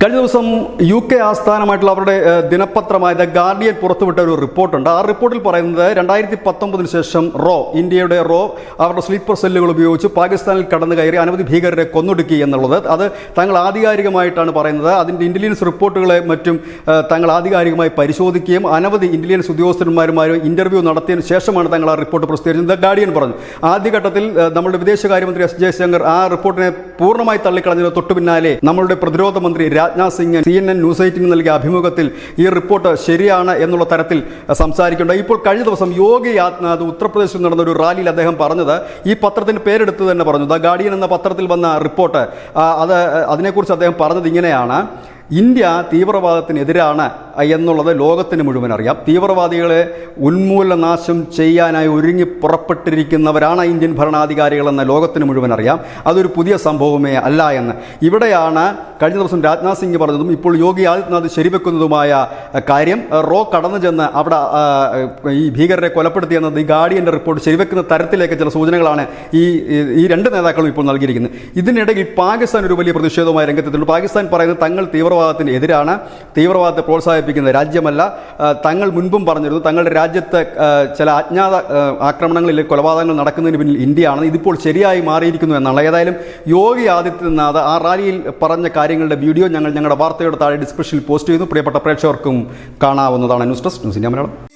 കഴിഞ്ഞ ദിവസം UK ആസ്ഥാനമായിട്ടുള്ള അവരുടെ ദിനപത്രമായ ദ ഗാർഡിയൻ പുറത്തുവിട്ട ഒരു റിപ്പോർട്ടുണ്ട്. ആ റിപ്പോർട്ടിൽ പറയുന്നത് 2019 ശേഷം ഇന്ത്യയുടെ അവരുടെ സ്ലീപ്പർ സെല്ലുകൾ ഉപയോഗിച്ച് പാകിസ്ഥാനിൽ കടന്നു കയറി അനവധി ഭീകരരെ കൊന്നൊടുക്കി എന്നുള്ളത്. അത് തങ്ങൾ ആധികാരികമായിട്ടാണ് പറയുന്നത്. അതിൻ്റെ ഇന്റലിജൻസ് റിപ്പോർട്ടുകളെ മറ്റും തങ്ങൾ ആധികാരികമായി പരിശോധിക്കുകയും അനവധി ഇന്റലിജൻസ് ഉദ്യോഗസ്ഥന്മാരുമായി ഇന്റർവ്യൂ നടത്തിയതിനു ശേഷമാണ് തങ്ങൾ ആ റിപ്പോർട്ട് പ്രസിദ്ധീകരിച്ചത്. ദ ഗാർഡിയൻ പറഞ്ഞു, ആദ്യഘട്ടത്തിൽ നമ്മുടെ വിദേശകാര്യമന്ത്രി S ജയശങ്കർ ആ റിപ്പോർട്ടിനെ പൂർണ്ണമായി തള്ളിക്കളഞ്ഞതിന് തൊട്ടു പിന്നാലെ നമ്മളുടെ പ്രതിരോധ മന്ത്രി രാജ്നാഥ് സിംഗ് CNN ന്യൂസ് 18 നൽകിയ അഭിമുഖത്തിൽ ഈ റിപ്പോർട്ട് ശരിയാണ് എന്നുള്ള തരത്തിൽ സംസാരിക്കുന്നുണ്ട്. ഇപ്പോൾ കഴിഞ്ഞ ദിവസം യോഗി ആദിത്യനാഥ് ഉത്തർപ്രദേശിൽ നടന്ന ഒരു റാലിയിൽ അദ്ദേഹം പറഞ്ഞത്, ഈ പത്രത്തിന് പേരെടുത്ത് തന്നെ പറഞ്ഞു, ദ ഗാർഡിയൻ എന്ന പത്രത്തിൽ വന്ന റിപ്പോർട്ട്, അതിനെക്കുറിച്ച് അദ്ദേഹം പറഞ്ഞത് ഇങ്ങനെയാണ്: ഇന്ത്യ തീവ്രവാദത്തിനെതിരാണ് എന്നുള്ളത് ലോകത്തിന് മുഴുവൻ അറിയാം. തീവ്രവാദികളെ ഉന്മൂലനാശം ചെയ്യാനായി ഒരുങ്ങി പുറപ്പെട്ടിരിക്കുന്നവരാണ് ഇന്ത്യൻ ഭരണാധികാരികളെന്ന് ലോകത്തിന് മുഴുവൻ അറിയാം. അതൊരു പുതിയ സംഭവമേ അല്ല എന്ന് ഇവിടെയാണ് കഴിഞ്ഞ ദിവസം രാജ്നാഥ് സിംഗ് പറഞ്ഞതും ഇപ്പോൾ യോഗി ആദിത്യനാഥ് ശരിവെക്കുന്നതുമായ കാര്യം. കടന്നു ചെന്ന് അവിടെ ഈ ഭീകരരെ കൊലപ്പെടുത്തിയെന്നത് ഈ ഗാർഡിയൻ്റെ റിപ്പോർട്ട് ശരിവെക്കുന്ന തരത്തിലേക്ക് ചില സൂചനകളാണ് ഈ രണ്ട് നേതാക്കളും ഇപ്പോൾ നൽകിയിരിക്കുന്നത്. ഇതിനിടയിൽ പാകിസ്ഥാൻ ഒരു വലിയ പ്രതിഷേധവുമായി രംഗത്തെത്തിയിട്ടുണ്ട്. പാകിസ്ഥാൻ പറയുന്നത് തങ്ങൾ തീവ്രവാദത്തിന് എതിരാണ്, തീവ്രവാദത്തെ പ്രോത്സാഹിപ്പിക്കുന്ന രാജ്യമല്ല. തങ്ങൾ മുൻപും പറഞ്ഞിരുന്നു തങ്ങളുടെ രാജ്യത്ത് ചില അജ്ഞാത ആക്രമണങ്ങളിൽ കൊലപാതകങ്ങൾ നടക്കുന്നതിന് പിന്നിൽ ഇന്ത്യയാണ്. ഇതിപ്പോൾ ശരിയായി മാറിയിരിക്കുന്നു എന്നാണ്. ഏതായാലും യോഗി ആദിത്യനാഥ് ആ റാലിയിൽ പറഞ്ഞ കാര്യങ്ങളുടെ വീഡിയോ ഞങ്ങളുടെ വാർത്തയുടെ താഴെ ഡിസ്ക്രിപ്ഷനിൽ പോസ്റ്റ് ചെയ്യുന്നു. പ്രിയപ്പെട്ട പ്രേക്ഷകർക്കും കാണാവുന്നതാണ്. News desk news India Malayalam.